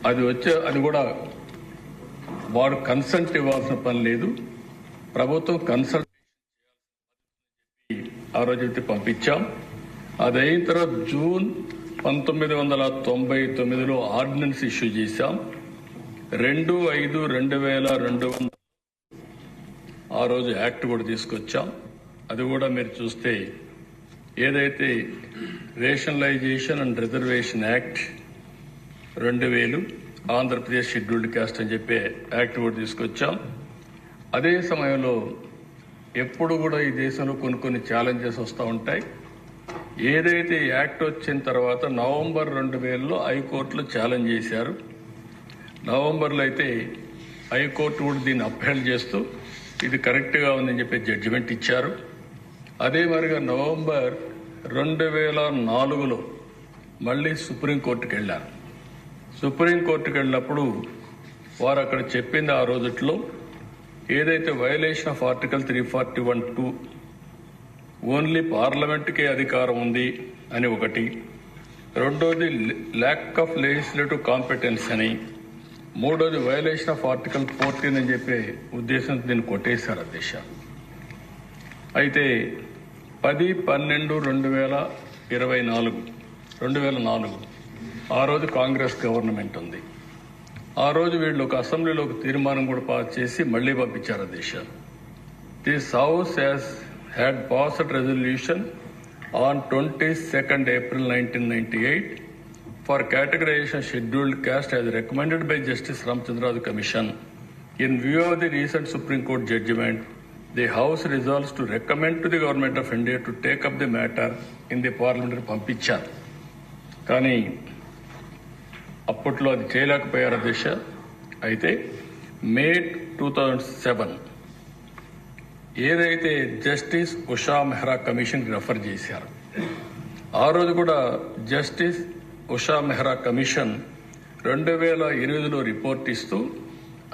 అది కూడా వాడు కన్సల్ట్ ఇవ్వాల్సిన పని లేదు, ప్రభుత్వం కన్సల్ట్ ఆ రోజైతే పంపించాం. అది అయిన తర్వాత జూన్ 1999లో ఆర్డినెన్స్ ఇష్యూ చేశాం. 2/5/2002 ఆ రోజు యాక్ట్ కూడా తీసుకొచ్చాం. అది కూడా మీరు చూస్తే ఏదైతే rationalisation and reservation act 2000 Andhra Pradesh scheduled caste అని చెప్పే యాక్ట్ కూడా తీసుకొచ్చాం. అదే సమయంలో ఎప్పుడు కూడా ఈ దేశంలో కొన్ని ఛాలెంజెస్ వస్తూ ఉంటాయి. ఏదైతే యాక్ట్ వచ్చిన తర్వాత నవంబర్ 2000లో హైకోర్టులో ఛాలెంజ్ చేశారు. నవంబర్లో అయితే హైకోర్టు కూడా దీన్ని అప్హెల్డ్ చేస్తూ ఇది కరెక్ట్గా ఉందని చెప్పి జడ్జిమెంట్ ఇచ్చారు. అదే మరిగా నవంబర్ 2004లో మళ్ళీ సుప్రీంకోర్టుకు వెళ్ళారు. సుప్రీంకోర్టుకు వెళ్ళినప్పుడు వారు అక్కడ చెప్పింది ఆ రోజుట్లో ఏదైతే వయలేషన్ ఆఫ్ ఆర్టికల్ 341(2) ఓన్లీ పార్లమెంట్కే అధికారం ఉంది అని ఒకటి, రెండోది ల్యాక్ ఆఫ్ లెజిస్లేటివ్ కాంపిటెన్స్ అని, మూడోది వయలేషన్ ఆఫ్ ఆర్టికల్ 14 అని చెప్పే ఉద్దేశంతో దీన్ని కొట్టేశారు అధ్యక్ష. అయితే 10/12/2004 ఆ రోజు కాంగ్రెస్ గవర్నమెంట్ ఉంది. ఆ రోజు వీళ్ళు ఒక అసెంబ్లీలో ఒక తీర్మానం కూడా పాస్ చేసి మళ్లీ పంపించారు అధ్యక్ష. This house had passed resolution on 22nd April 1998 for categorization scheduled caste as recommended by Justice Ramachandra Commission. In view of the recent Supreme Court judgment, the House resolves to recommend to the Government of India to take up the matter in the parliamentary పంపించారు. కానీ అప్పట్లో అది చేయలేకపోయారు అధ్యక్ష. అయితే May 2007 ఏదైతే justice Usha Mehra commission refer చేశారు, ఆ రోజు కూడా జస్టిస్ ఉషా మెహ్రా కమిషన్ 2008లో రిపోర్ట్ ఇస్తూ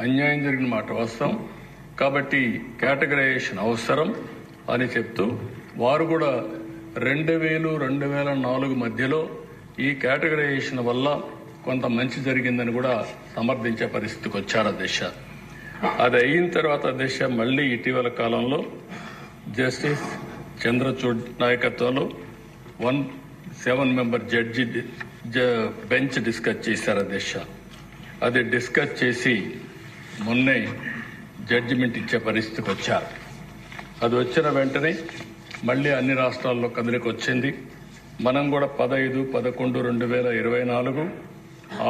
అన్యాయం జరిగిన మాట వాస్తవం కాబట్టి కేటగరైజేషన్ అవసరం అని చెప్తూ వారు కూడా 2000-2004 మధ్యలో ఈ కేటగరైజేషన్ వల్ల కొంత మంచి జరిగిందని కూడా సమర్థించే పరిస్థితికి వచ్చారు అధ్యక్ష. అది అయిన తర్వాత అధ్యక్ష మళ్లీ ఇటీవల కాలంలో జస్టిస్ చంద్రచూడ్ నాయకత్వంలో 7 మెంబర్ జడ్జి బెంచ్ డిస్కస్ చేశారు అధ్యక్ష. అది డిస్కస్ చేసి మొన్నే జడ్జిమెంట్ ఇచ్చే పరిస్థితికి వచ్చారు. అది వచ్చిన వెంటనే మళ్లీ అన్ని రాష్ట్రాల్లో కదలికి వచ్చింది. మనం కూడా 15/11/2024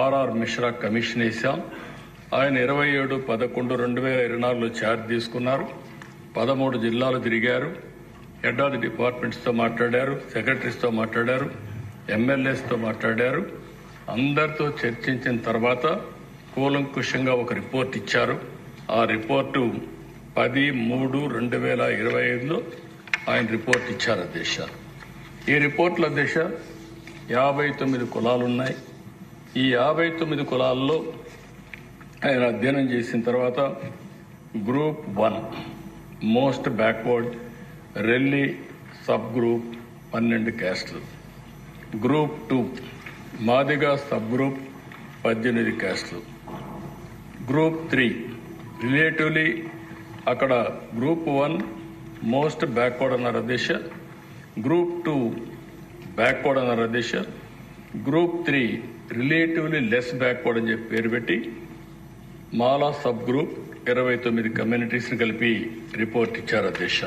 ఆర్ఆర్ మిశ్రా కమిషన్ వేశాం. ఆయన 27/11/2024లో ఛార్జ్ తీసుకున్నారు. 13 జిల్లాలు తిరిగారు. హెడ్ ఆఫ్ ది డిపార్ట్మెంట్స్తో మాట్లాడారు, సెక్రటరీస్తో మాట్లాడారు, ఎమ్మెల్యేస్తో మాట్లాడారు. అందరితో చర్చించిన తర్వాత కూలంకుషంగా ఒక రిపోర్ట్ ఇచ్చారు. ఆ రిపోర్టు 10/3/2025లో ఆయన రిపోర్ట్ ఇచ్చారు అధ్యక్ష. ఈ రిపోర్టులో అధ్యక్ష 59 కులాలున్నాయి. ఈ 59 కులాల్లో ఆయన అధ్యయనం చేసిన తర్వాత group 1 most backward Relli sub group 12 క్యాస్టులు, గ్రూప్ 2 మాదిగా సబ్ గ్రూప్ 18 క్యాస్టులు, గ్రూప్ 3 రిలేటివ్లీ అక్కడ గ్రూప్ 1 మోస్ట్ బ్యాక్వర్డ్ అన్నారు అధ్యక్ష, గ్రూప్ 2 బ్యాక్వర్డ్ అన్నారు అధ్యక్ష, గ్రూప్ 3 రిలేటివ్లీ లెస్ బ్యాక్వర్డ్ అని చెప్పి పేరు పెట్టి మాలా సబ్ గ్రూప్ 29 కమ్యూనిటీస్ని కలిపి రిపోర్ట్ ఇచ్చారు అధ్యక్ష.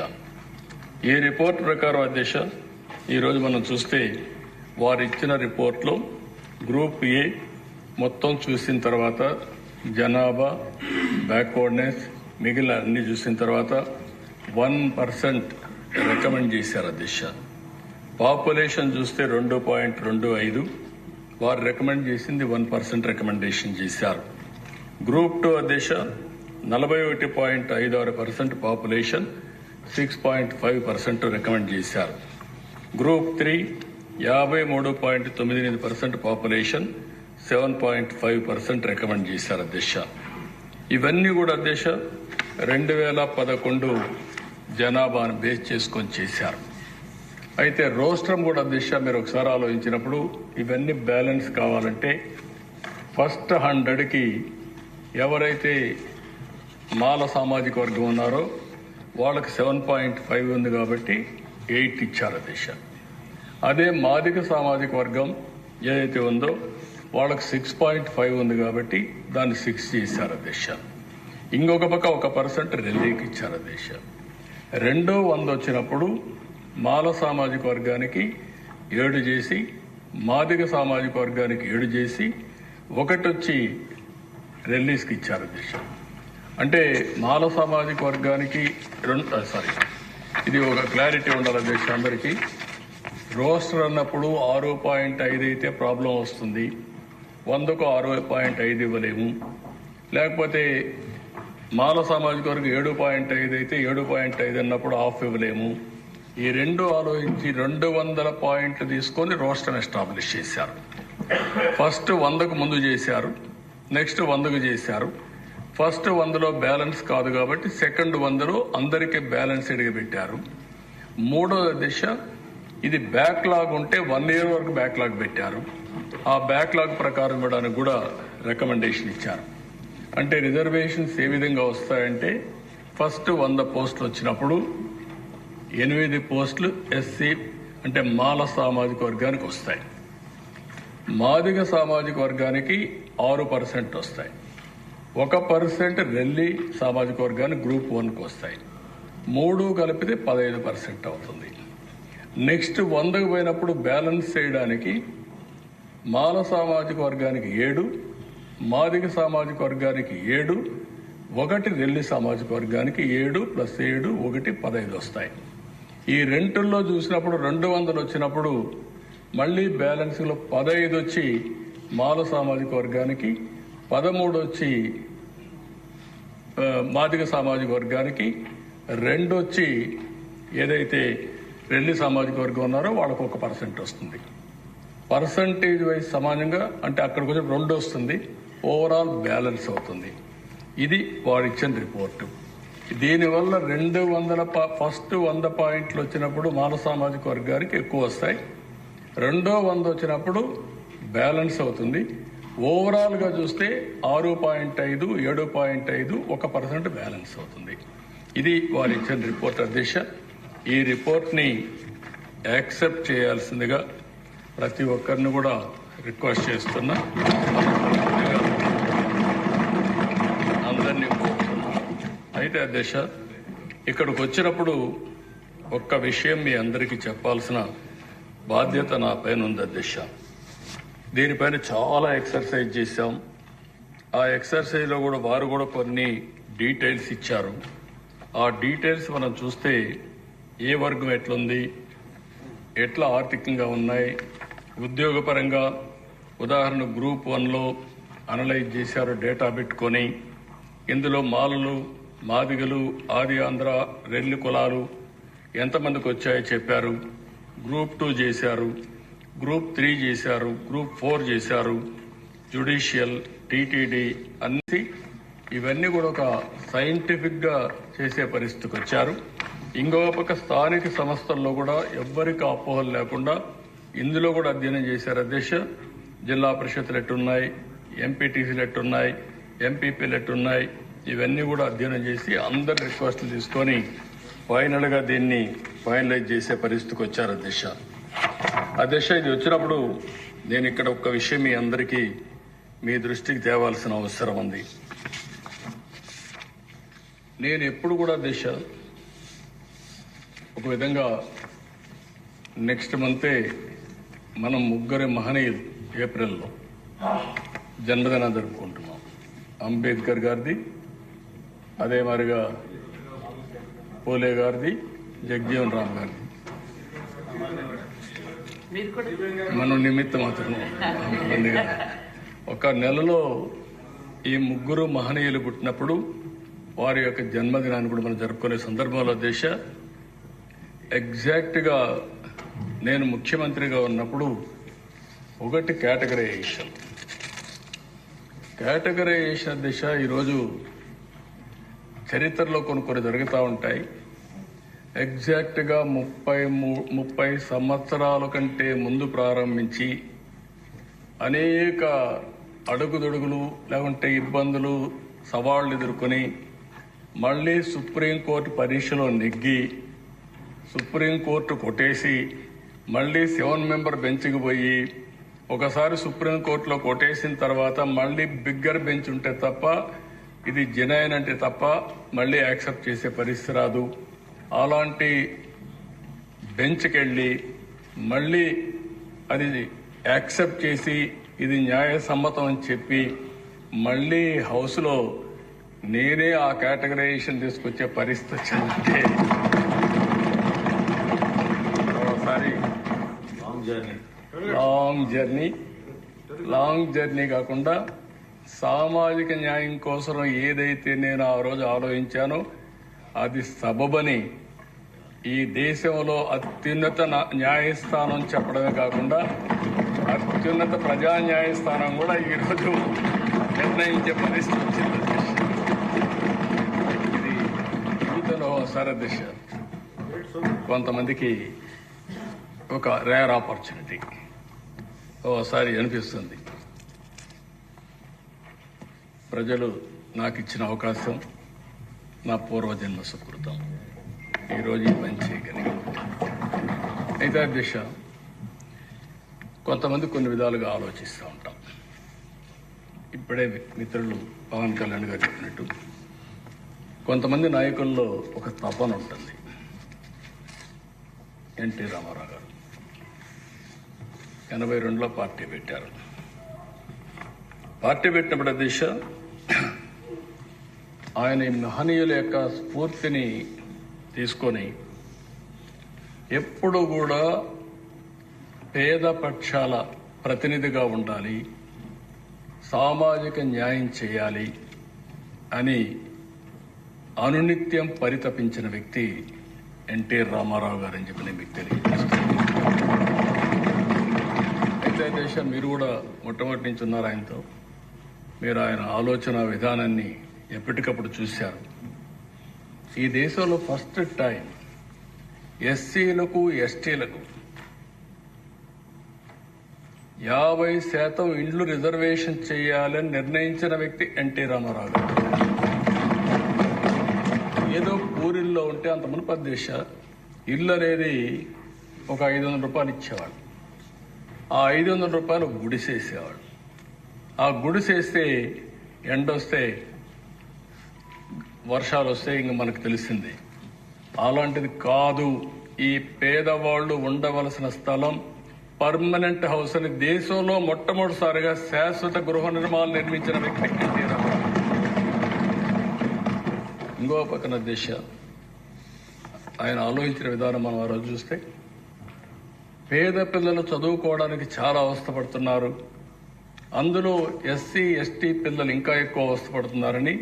ఈ రిపోర్ట్ ప్రకారం అధ్యక్ష ఈరోజు మనం చూస్తే వారు ఇచ్చిన రిపోర్ట్లో గ్రూప్ ఏ మొత్తం చూసిన తర్వాత జనాభా బ్యాక్వర్డ్నెస్ మిగిలిన అన్ని చూసిన తర్వాత 1% రికమెండ్ చేశారు అధ్యక్ష. పాపులేషన్ చూస్తే 2.25, వారు రికమెండ్ చేసింది 1% రికమెండేషన్ చేశారు. గ్రూప్ 2 అధ్యక్ష 41.56% పాపులేషన్ 6.5% రికమెండ్ చేశారు. గ్రూప్ 3 53.98% పాపులేషన్ 7.5% రికమెండ్ చేశారు అధ్యక్ష. ఇవన్నీ కూడా అధ్యక్ష 2011 జనాభాను బేస్ చేసుకొని చేశారు. అయితే రోస్ట్రం కూడా అధ్యక్ష మీరు ఒకసారి ఆలోచించినప్పుడు ఇవన్నీ బ్యాలెన్స్ కావాలంటే ఫస్ట్ 100కి ఎవరైతే మాల సామాజిక వర్గం ఉన్నారో వాళ్ళకి 7.5 ఉంది కాబట్టి 8 ఇచ్చారు అధ్యక్ష. అదే మాదిగ సామాజిక వర్గం ఏదైతే ఉందో వాళ్ళకి 6.5 ఉంది కాబట్టి దాన్ని 6 చేశారు అధ్యక్ష. ఇంకొక పక్క 1% రెల్లీకి ఇచ్చారు అధ్యక్ష. రెండో 100 వచ్చినప్పుడు మాల సామాజిక వర్గానికి 7 చేసి, మాదిగ సామాజిక వర్గానికి 7 చేసి, 1 వచ్చి రెల్లీస్కి ఇచ్చారు అధ్యక్ష. అంటే మాల సామాజిక వర్గానికి ఇది ఒక క్లారిటీ ఉండాలి అధ్యక్ష అందరికీ. రోస్టర్ అన్నప్పుడు 6.5 అయితే ప్రాబ్లం వస్తుంది, 100కు 6.5 ఇవ్వలేము. లేకపోతే మాల సామాజిక వర్గం 7.5 అయితే 7.5 అన్నప్పుడు హాఫ్ ఇవ్వలేము. ఈ రెండు ఆలోచించి 200 పాయింట్లు తీసుకొని రోస్టర్ ఎస్టాబ్లిష్ చేశారు. ఫస్ట్ 100కు ముందు చేశారు, నెక్స్ట్ 100కు చేశారు. ఫస్ట్ 100లో బ్యాలెన్స్ కాదు కాబట్టి సెకండ్ 100లో అందరికీ బ్యాలెన్స్ పెట్టారు. మూడో దిశ ఇది బ్యాక్లాగ్ ఉంటే 1 ఇయర్ వరకు బ్యాక్లాగ్ పెట్టారు. ఆ బ్యాక్లాగ్ ప్రకారం ఇవ్వడానికి కూడా రికమెండేషన్ ఇచ్చారు. అంటే రిజర్వేషన్స్ ఏ విధంగా వస్తాయంటే ఫస్ట్ 100 పోస్టులు వచ్చినప్పుడు 8 పోస్టులు ఎస్సీ అంటే మాల సామాజిక వర్గానికి వస్తాయి. మాదిగ సామాజిక వర్గానికి 6% వస్తాయి. 1% రెల్లి సామాజిక వర్గానికి గ్రూప్ 1కు వస్తాయి. 3 కలిపితే 15% అవుతుంది. నెక్స్ట్ 100కు పోయినప్పుడు బ్యాలెన్స్ చేయడానికి మాల సామాజిక వర్గానికి 7, మాదిగ సామాజిక వర్గానికి 7, 1 రెల్లి సామాజిక వర్గానికి 7 + 7 1 15 వస్తాయి. ఈ రెంటుల్లో చూసినప్పుడు 200 వచ్చినప్పుడు మళ్ళీ బ్యాలెన్స్లో 15 వచ్చి మాల సామాజిక వర్గానికి, 13 వచ్చి మాదిగ సామాజిక వర్గానికి, 2 వచ్చి ఏదైతే రెల్లి సామాజిక వర్గం ఉన్నారో వాళ్ళకు 1% వస్తుంది. పర్సంటేజ్ వైజ్ సమానంగా అంటే అక్కడికి వచ్చి 2 వస్తుంది. ఓవరాల్ బ్యాలెన్స్ అవుతుంది. ఇది వాడిచ్చిన రిపోర్టు. దీనివల్ల 200 ఫస్ట్ 100 పాయింట్లు వచ్చినప్పుడు మాల సామాజిక వర్గానికి ఎక్కువ వస్తాయి. రెండో 100 వచ్చినప్పుడు బ్యాలెన్స్ అవుతుంది. ఓవరాల్గా చూస్తే 6.5, 7.5, 1% బ్యాలెన్స్ అవుతుంది. ఇది వారు ఇచ్చిన రిపోర్ట్ అధ్యక్ష. ఈ రిపోర్ట్ని యాక్సెప్ట్ చేయాల్సిందిగా ప్రతి ఒక్కరిని కూడా రిక్వెస్ట్ చేస్తున్నా, అందరినీ కోరుతున్నా. అయితే అధ్యక్ష ఇక్కడికి వచ్చినప్పుడు ఒక్క విషయం మీ అందరికీ చెప్పాల్సిన బాధ్యత నా పైన ఉంది అధ్యక్ష. దీనిపైన చాలా ఎక్సర్సైజ్ చేశాం. ఆ ఎక్సర్సైజ్లో కూడా వారు కూడా కొన్ని డీటెయిల్స్ ఇచ్చారు. ఆ డీటెయిల్స్ మనం చూస్తే ఏ వర్గం ఎట్లుంది, ఎట్లా ఆర్థికంగా ఉన్నాయి, ఉద్యోగపరంగా ఉదాహరణ గ్రూప్ 1లో అనలైజ్ చేశారు డేటా పెట్టుకొని. ఇందులో మాలలు, మాదిగలు, ఆది ఆంధ్ర, రెల్లి కులాలు ఎంతమందికి వచ్చాయో చెప్పారు. గ్రూప్ 2 చేశారు, గ్రూప్ 3 చేశారు, గ్రూప్ 4 చేశారు, జ్యుడిషియల్, టీటీడీ అన్ని ఇవన్నీ కూడా ఒక సైంటిఫిక్గా చేసే పరిస్థితికి వచ్చారు. ఇంకొక పక్క స్థానిక సంస్థల్లో కూడా ఎవ్వరికి అపోహలు లేకుండా ఇందులో కూడా అధ్యయనం చేశారు అధ్యక్ష. జిల్లా పరిషత్లు ఎట్టున్నాయి, ఎంపీటీసీలు ఎట్టున్నాయి, ఎంపీపీలు ఎట్టున్నాయి, ఇవన్నీ కూడా అధ్యయనం చేసి అందరి రిక్వెస్ట్లు తీసుకొని ఫైనల్గా దీన్ని ఫైనలైజ్ చేసే పరిస్థితికి వచ్చారు అధ్యక్ష. అధ్యక్ష ఇది వచ్చినప్పుడు నేను ఇక్కడ ఒక్క విషయం మీ అందరికీ మీ దృష్టికి తేవాల్సిన అవసరం ఉంది. నేను ఎప్పుడు కూడా అధ్యక్ష ఒక విధంగా నెక్స్ట్ మంతే మనం ముగ్గురు మహనీయులు ఏప్రిల్లో జన్మదినం జరుపుకుంటున్నాం. అంబేద్కర్ గారిది, అదే మాదిరిగా పూలే గారిది, జగజీవన్ రామ్ గారిది. మనం నిమిత్తం మాత్రం ఒక నెలలో ఈ ముగ్గురు మహనీయులు పుట్టినప్పుడు వారి యొక్క జన్మదినాన్ని కూడా మనం జరుపుకునే సందర్భంలో దేశ ఎగ్జాక్ట్గా నేను ముఖ్యమంత్రిగా ఉన్నప్పుడు ఒకటి కేటగరైజేషన్ దిశ ఈరోజు చరిత్రలో కొన్ని జరుగుతూ ఉంటాయి. ఎగ్జాక్ట్గా 30 సంవత్సరాల కంటే ముందు ప్రారంభించి అనేక అడుగుదొడుగులు లేకుంటే ఇబ్బందులు సవాళ్లు ఎదుర్కొని మళ్ళీ సుప్రీంకోర్టు పరీక్షలో నెగ్గి సుప్రీంకోర్టు కొట్టేసి మళ్ళీ 7 మెంబర్ బెంచ్కి పోయి ఒకసారి సుప్రీంకోర్టులో కొట్టేసిన తర్వాత మళ్ళీ బిగ్గర్ బెంచ్ ఉంటే తప్ప ఇది జెన్యూన్ అంటే తప్ప మళ్ళీ యాక్సెప్ట్ చేసే పరిస్థితి రాదు. అలాంటి బెంచ్కి వెళ్ళి మళ్ళీ అది యాక్సెప్ట్ చేసి ఇది న్యాయసమ్మతం అని చెప్పి మళ్ళీ హౌస్లో నేనే ఆ కేటగరైజేషన్ తీసుకొచ్చే పరిస్థితి వచ్చిందంటే ఒకసారి లాంగ్ జర్నీ కాకుండా సామాజిక న్యాయం కోసం ఏదైతే నేను ఆ రోజు ఆలోచించానో అది సబబని ఈ దేశంలో అత్యున్నత న్యాయస్థానం చెప్పడమే కాకుండా అత్యున్నత ప్రజా న్యాయస్థానం కూడా ఈరోజు నిర్ణయించే పరిస్థితి వచ్చింది. ఇది జీవితంలో ఒకసారి దిశ కొంతమందికి ఒక రేర్ ఆపర్చునిటీ ఓసారి అనిపిస్తుంది. ప్రజలు నాకు ఇచ్చిన అవకాశం నా పూర్వజన్మ సుకృతం. ఈరోజు ఈ పని చేయగలిగాను. అయితే దిశ కొంతమంది కొన్ని విధాలుగా ఆలోచిస్తూ ఉంటాం. ఇప్పుడే మిత్రులు పవన్ కళ్యాణ్ గారు చెప్పినట్టు కొంతమంది నాయకుల్లో ఒక తపన ఉంటుంది. ఎన్టీ రామారావు గారు 82లో పార్టీ పెట్టారు. పార్టీ పెట్టినప్పుడు దిశ ఆయన మహనీయుల యొక్క స్ఫూర్తిని తీసుకొని ఎప్పుడు కూడా పేద పక్షాల ప్రతినిధిగా ఉండాలి, సామాజిక న్యాయం చేయాలి అని అనునిత్యం పరితపించిన వ్యక్తి ఎన్టీ రామారావు గారు అని చెప్పి నేను మీకు తెలియజేస్తాను. అయితే దేశం మీరు కూడా మొట్టమొదటి నుంచి ఉన్నారు ఆయనతో. మీరు ఆయన ఆలోచన విధానాన్ని ఎప్పటికప్పుడు చూశారు. ఈ దేశంలో ఫస్ట్ టైం ఎస్సీలకు ఎస్టీలకు 50% ఇండ్లు రిజర్వేషన్ చేయాలని నిర్ణయించిన వ్యక్తి ఎన్టీ రామారావు గారు. ఏదో పూరిల్లో ఉంటే అంత మునుపటి దేశ ఇల్లు అనేది ఒక 500 రూపాయలు ఇచ్చేవాడు. ఆ 500 రూపాయలు గుడిసేసేవాడు. ఆ గుడిసేస్తే ఎండొస్తే వర్షాలు వస్తే ఇంక మనకు తెలిసింది. అలాంటిది కాదు. ఈ పేదవాళ్లు ఉండవలసిన స్థలం పర్మనెంట్ హౌస్ అని దేశంలో మొట్టమొదటిసారిగా శాశ్వత గృహ నిర్మాణాలు నిర్మించిన వ్యక్తి ఎన్టీ రామారావు. ఇంకో పక్కన దిశ ఆయన ఆలోచించిన విధానం మనం ఆ రోజు చూస్తే పేద పిల్లలు చదువుకోవడానికి చాలా అవస్థపడుతున్నారు, అందులో ఎస్సీ ఎస్టీ పిల్లలు ఇంకా ఎక్కువ అవస్థపడుతున్నారని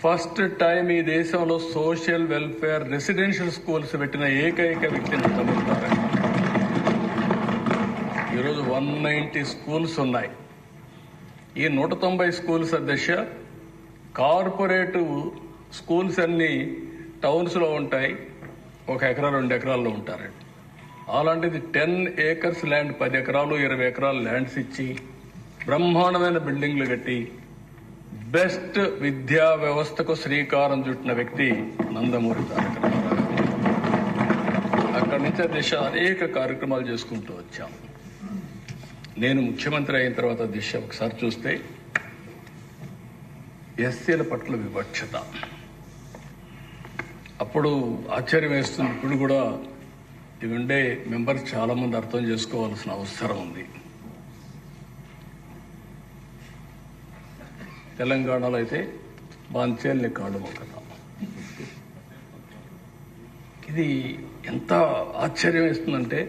ఫస్ట్ టైం ఈ దేశంలో సోషల్ వెల్ఫేర్ రెసిడెన్షియల్ స్కూల్స్ పెట్టిన ఏకైక వ్యక్తిని తమ్ముతారని. ఈరోజు 190 స్కూల్స్ ఉన్నాయి. ఈ 190 స్కూల్స్ దిశ కార్పొరేటివ్ స్కూల్స్ అన్ని టౌన్స్ లో ఉంటాయి, 1 ఎకరా 2 ఎకరాల్లో ఉంటారండి. అలాంటిది 10 ఏకర్స్ ల్యాండ్, 10 ఎకరాలు 20 ఎకరాలు ల్యాండ్స్ ఇచ్చి బ్రహ్మాండమైన బిల్డింగ్లు కట్టి బెస్ట్ విద్యా వ్యవస్థకు శ్రీకారం చుట్టిన వ్యక్తి నందమూరి తారక రామారావు. అక్కడి నుంచి దిశ అనేక కార్యక్రమాలు చేసుకుంటూ వచ్చాం. నేను ముఖ్యమంత్రి అయిన తర్వాత దిశ ఒకసారి చూస్తే ఎస్సీల పట్ల వివక్షత అప్పుడు ఆశ్చర్యం వేస్తుంది. ఇప్పుడు కూడా ఇవి ఉండే మెంబర్స్ చాలా మంది అర్థం చేసుకోవాల్సిన అవసరం ఉంది. తెలంగాణలో అయితే బాంచేల్ని కాళ్ళు మొక్కతాం. ఇది ఎంత ఆశ్చర్యం వేస్తుందంటే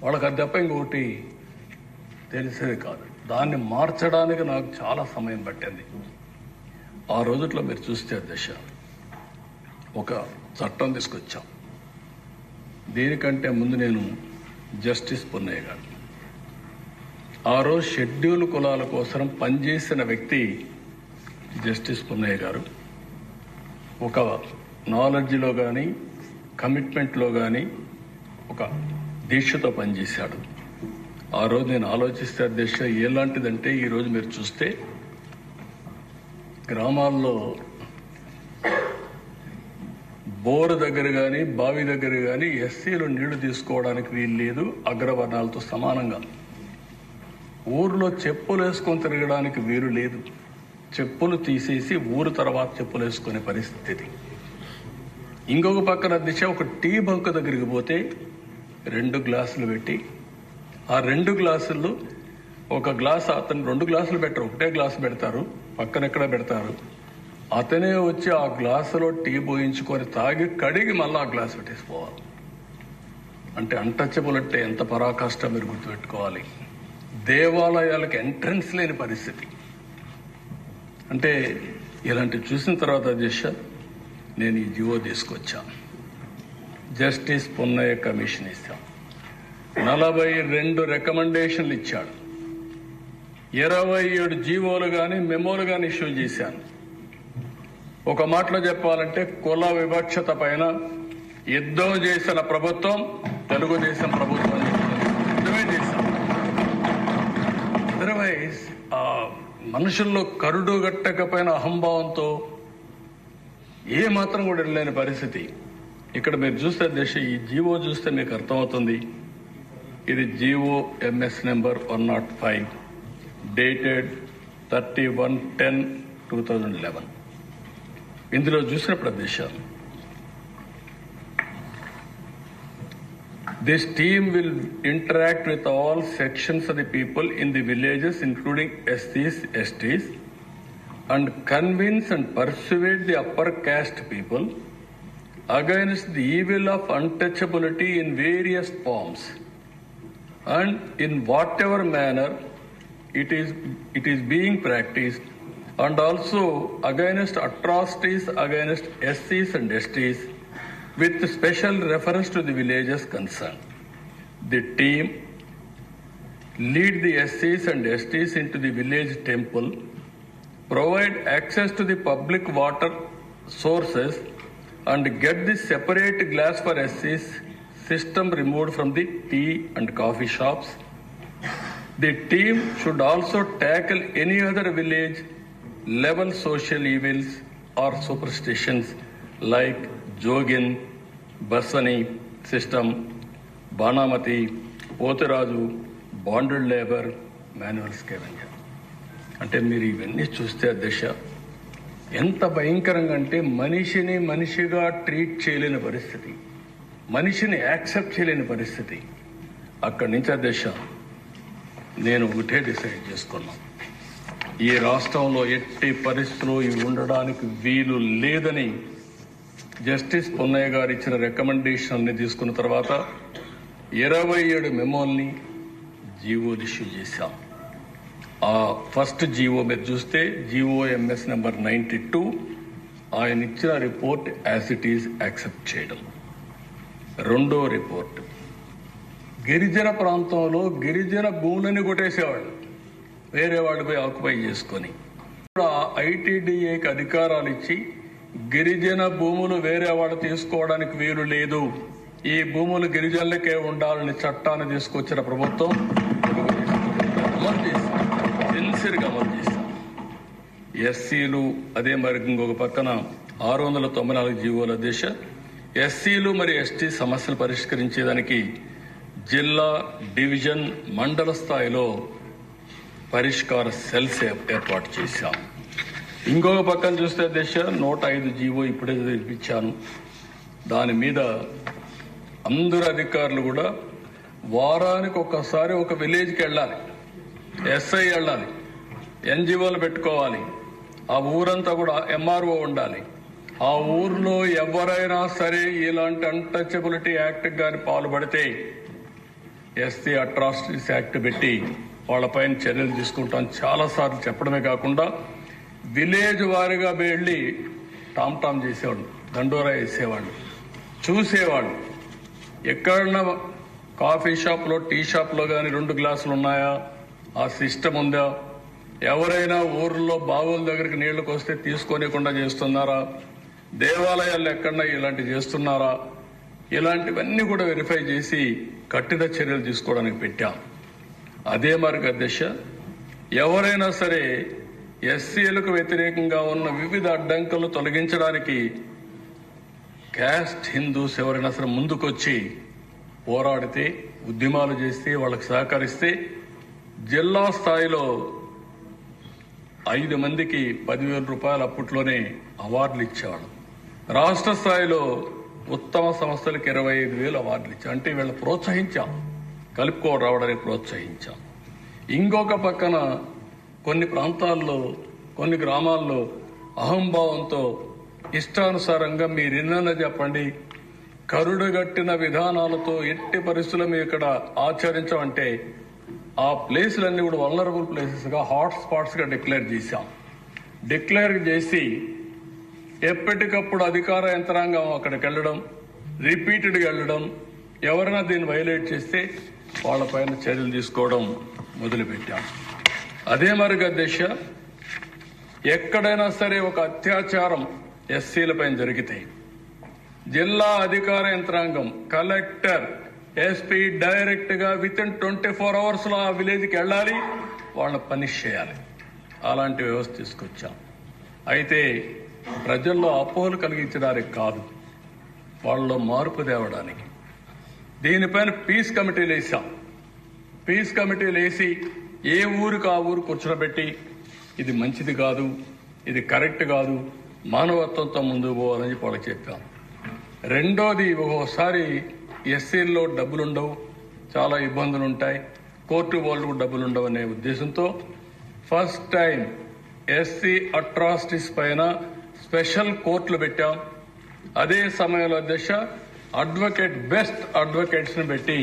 వాళ్ళకి అది తప్ప ఇంకొకటి తెలిసేది కాదు. దాన్ని మార్చడానికి నాకు చాలా సమయం పట్టింది. ఆ రోజుట్లో మీరు చూస్తే దశ ఒక చట్టం తీసుకొచ్చాం. దీనికంటే ముందు నేను జస్టిస్ పున్నయ్య గారు, ఆ రోజు షెడ్యూల్ కులాల కోసం పనిచేసిన వ్యక్తి జస్టిస్ పున్నయ్య గారు. ఒక నాలెడ్జ్లో కానీ కమిట్మెంట్లో కానీ ఒక దీక్షతో పనిచేశాడు. ఆ రోజు నేను ఆలోచిస్తే అధ్యక్ష ఎలాంటిదంటే ఈరోజు మీరు చూస్తే గ్రామాల్లో బోరు దగ్గర కానీ బావి దగ్గర కానీ ఎస్సీలు నీళ్లు తీసుకోవడానికి వీలు లేదు, అగ్రవర్ణాలతో సమానంగా. ఊర్లో చెప్పులు వేసుకొని తిరగడానికి వీలు లేదు, చెప్పులు తీసేసి ఊరు తర్వాత చెప్పులు వేసుకునే పరిస్థితి. ఇంకొక పక్కన దిశ ఒక టీ బంక్ దగ్గరికి పోతే 2 గ్లాసులు పెట్టి ఆ 2 గ్లాసుల్లో ఒక గ్లాస్ అతను 2 గ్లాసులు పెట్టరు, ఒకటే గ్లాసు పెడతారు, పక్కన ఎక్కడ పెడతారు. అతనే వచ్చి ఆ గ్లాసులో టీ పోయించుకొని తాగి కడిగి మళ్ళీ ఆ గ్లాసు పెట్టేసిపోవాలి. అంటే అన్టచబుల్ అంటే ఎంత పరాకాష్ట మీరు గుర్తుపెట్టుకోవాలి. దేవాలయాలకు ఎంట్రన్స్ లేని పరిస్థితి. అంటే ఇలాంటివి చూసిన తర్వాత అధ్యక్ష నేను ఈ జీవో తీసుకొచ్చాను. జస్టిస్ పున్నయ్య కమిషన్ ఇస్తాం. 42 రికమెండేషన్లు ఇచ్చాడు. 27 జీవోలు కానీ మెమోలు కానీ ఇష్యూ చేశాను. ఒక మాటలో చెప్పాలంటే కుల వివక్షత పైన యుద్ధం చేసిన ప్రభుత్వం తెలుగుదేశం ప్రభుత్వం. యుద్ధమే చేశాం. అదర్వైజ్ మనుషుల్లో కరుడు గట్టకపోయిన అహంభావంతో ఏ మాత్రం కూడా వెళ్ళలేని పరిస్థితి. ఇక్కడ మీరు చూస్తే దేశ ఈ జీవో చూస్తే మీకు అర్థమవుతుంది. ఇది జీవో ఎంఎస్ నెంబర్ 105 డేటెడ్ 31/10/2011. ఇందులో చూసిన ప్రదేశాలు this team will interact with all sections of the people in the villages including ఎస్సీస్, STs and convince and persuade the upper caste people against the evil of untouchability in various forms and in whatever manner it is being practiced, and also against atrocities against SCs and STs with special reference to the villages concerned. The team lead the SCs and STs into the village temple, provide access to the public water sources, and get the separate glass for SCs system removed from the tea and coffee shops. The team should also tackle any other village level social evils or superstitions like Jogin, Basani system, Banamati, Potiraju, bonded labor, manual scavenger. అంటే మీరు ఇవన్నీ చూస్తే దశ ఎంత భయంకరంగా అంటే మనిషిని మనిషిగా ట్రీట్ చేయలేని పరిస్థితి, మనిషిని యాక్సెప్ట్ చేయలేని పరిస్థితి. అక్కడి నుంచి ఆ దశ నేను ఒకటే డిసైడ్ చేసుకున్నాను, ఈ రాష్ట్రంలో ఎట్టి పరిస్థితుల్లో ఇవి ఉండడానికి వీలు లేదని జస్టిస్ పున్నయ్య గారు ఇచ్చిన రికమెండేషన్ని తీసుకున్న తర్వాత 27 మెమోల్ని జీవోలు ఇష్యూ చేశాం. ఆ ఫస్ట్ జీవో మీరు చూస్తే జీవో ఎంఎస్ నెంబర్ 92 ఆయన ఇచ్చిన report as it is accept చేయడం. రెండో రిపోర్ట్ గిరిజన ప్రాంతంలో గిరిజన భూములని కొట్టేసేవాళ్ళు, వేరే వాళ్ళపై ఆక్యుపై చేసుకొని ఐటీడీఏకి అధికారాలు ఇచ్చి గిరిజన భూములు వేరే వాళ్ళు తీసుకోవడానికి వీలు లేదు, ఈ భూములు గిరిజనులకే ఉండాలని చట్టాన్ని తీసుకొచ్చిన ప్రభుత్వం అమలు చేస్తాం, సిన్సియర్గా అమలు చేస్తాం. ఎస్సీలు అదే మరి ఇంకొక పక్కన 694 జీవోల దిశ ఎస్సీలు మరి ఎస్టీ సమస్యలు పరిష్కరించేదానికి జిల్లా, డివిజన్, మండల స్థాయిలో పరిష్కార సెల్స్ ఏర్పాటు చేశాం. ఇంకొక పక్కన చూస్తే దిశ 105 జీవో ఇప్పుడే ఇప్పించాను. దాని మీద అందరు అధికారులు కూడా వారానికి ఒకసారి ఒక విలేజ్కి వెళ్ళాలి, ఎస్ఐ వెళ్ళాలి, ఎన్జిఓలు పెట్టుకోవాలి, ఆ ఊరంతా కూడా ఎంఆర్ఓ ఉండాలి. ఆ ఊర్లో ఎవరైనా సరే ఇలాంటి అన్టచబిలిటీ యాక్ట్ కానీ పాల్పడితే ఎస్సీ అట్రాసిటీస్ యాక్ట్ పెట్టి వాళ్ళపైన చర్యలు తీసుకుంటాం చాలాసార్లు చెప్పడమే కాకుండా విలేజ్ వారిగా వెళ్ళి టామ్ చేసేవాళ్ళు, దండోరా వేసేవాళ్ళు, చూసేవాళ్ళు. ఎక్కడన్నా కాఫీ షాప్లో, టీ షాప్లో కానీ 2 గ్లాసులు ఉన్నాయా, ఆ సిస్టమ్ ఉందా, ఎవరైనా ఊర్లో బావుల దగ్గరికి నీళ్లకు వస్తే తీసుకోనికుండా చేస్తున్నారా, దేవాలయాల్లో ఎక్కడన్నా ఇలాంటి చేస్తున్నారా, ఇలాంటివన్నీ కూడా వెరిఫై చేసి కఠిన చర్యలు తీసుకోవడానికి పెట్టాం. అదే మార్గదర్శ ఎవరైనా సరే ఎస్సీలకు వ్యతిరేకంగా ఉన్న వివిధ అడ్డంకులను తొలగించడానికి క్యాస్ట్ హిందూస్ ఎవరైనా సరే ముందుకొచ్చి పోరాడితే, ఉద్యమాలు చేస్తే, వాళ్ళకి సహకరిస్తే జిల్లా స్థాయిలో 5 మందికి 10,000 రూపాయలు అప్పట్లోనే అవార్డులు ఇచ్చేవాడు. రాష్ట్ర స్థాయిలో ఉత్తమ సంస్థలకు 25,000 అవార్డులు ఇచ్చాం. అంటే వీళ్ళని ప్రోత్సహించాం, కలుపుకో రావడానికి ప్రోత్సహించాం. ఇంకొక పక్కన కొన్ని ప్రాంతాల్లో, కొన్ని గ్రామాల్లో అహంభావంతో ఇష్టానుసారంగా మీరు ఎన్నైనా చెప్పండి, కరుడుగట్టిన విధానాలతో ఎట్టి పరిస్థితుల్లో మేము ఇక్కడ ఆచరించామంటే ఆ ప్లేసులన్నీ కూడా వల్నరబుల్ ప్లేసెస్ గా, హాట్ స్పాట్స్ గా డిక్లేర్ చేశాం. డిక్లేర్ చేసి ఎప్పటికప్పుడు అధికార యంత్రాంగం అక్కడికి వెళ్ళడం, రిపీటెడ్గా వెళ్ళడం, ఎవరైనా దీన్ని వైలేట్ చేస్తే వాళ్ళపైన చర్యలు తీసుకోవడం మొదలుపెట్టాం. అదే మరిగా దిశ ఎక్కడైనా సరే ఒక అత్యాచారం ఎస్సీలపైన జరిగితే జిల్లా అధికార యంత్రాంగం, కలెక్టర్, ఎస్పీ డైరెక్ట్ గా వితిన్ 24 hours లో ఆ విలేజ్కి వెళ్ళాలి, వాళ్ళని పనిష్ చేయాలి. అలాంటి వ్యవస్థ తీసుకొచ్చాం. అయితే ప్రజల్లో అపోహలు కలిగించడానికి కాదు, వాళ్ళలో మార్పు తేవడానికి. దీనిపైన పీస్ కమిటీలు వేసాం. పీస్ కమిటీలు వేసి ఏ ఊరికి ఆ ఊరు కూర్చోబెట్టి ఇది మంచిది కాదు, ఇది కరెక్ట్ కాదు, మానవత్వంతో ముందుకు పోవాలని చెప్పి వాళ్ళకి చెప్పాం. రెండోది, ఒక్కోసారి ఎస్సీల్లో డబ్బులుండవు, చాలా ఇబ్బందులు ఉంటాయి, కోర్టు వాళ్ళకు డబ్బులుండవు అనే ఉద్దేశంతో ఫస్ట్ టైం ఎస్సీ అట్రాసిటీస్ పైన స్పెషల్ కోర్టులు పెట్టాం. అదే సమయంలో అడ్వకేట్, బెస్ట్ అడ్వకేట్స్ ని పెట్టి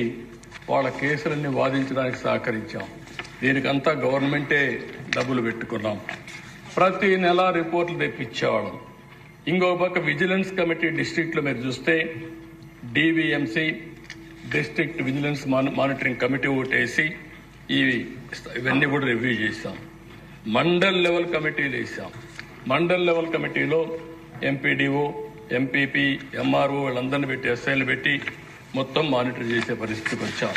వాళ్ళ కేసులన్నీ వాదించడానికి సహకరించాం. దీనికంతా గవర్నమెంటే డబ్బులు పెట్టుకున్నాం. ప్రతి నెల రిపోర్టులు తెప్పించేవాళ్ళం. ఇంకో పక్క విజిలెన్స్ కమిటీ డిస్ట్రిక్ట్లో మీరు చూస్తే DVMC, district vigilance monitoring committee ఓటేసి ఇవన్నీ కూడా రివ్యూ చేశాం. మండల్ లెవెల్ కమిటీలు వేసాం. మండల్ లెవెల్ కమిటీలో ఎంపీడీఓ, ఎంపీపీ, ఎంఆర్ఓ వీళ్ళందరినీ పెట్టి, ఎస్ఐలు పెట్టి మొత్తం మానిటర్ చేసే పరిస్థితికి వచ్చాం.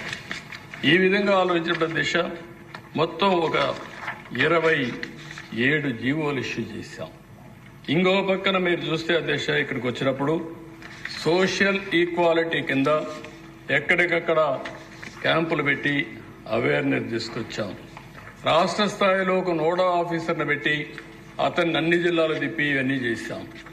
ఈ విధంగా ఆలోచించిన దిశ మొత్తం ఒక 27 జీవోలు ఇష్యూ చేశాం. ఇంకో పక్కన మీరు చూస్తే అధ్యక్ష, ఇక్కడికి వచ్చినప్పుడు సోషల్ ఈక్వాలిటీ కింద ఎక్కడికక్కడ క్యాంపులు పెట్టి అవేర్నెస్ తీసుకొచ్చాం. రాష్ట్ర స్థాయిలో ఒక నోడా ఆఫీసర్ని పెట్టి అతన్ని అన్ని జిల్లాలు తిప్పి ఇవన్నీ చేశాం.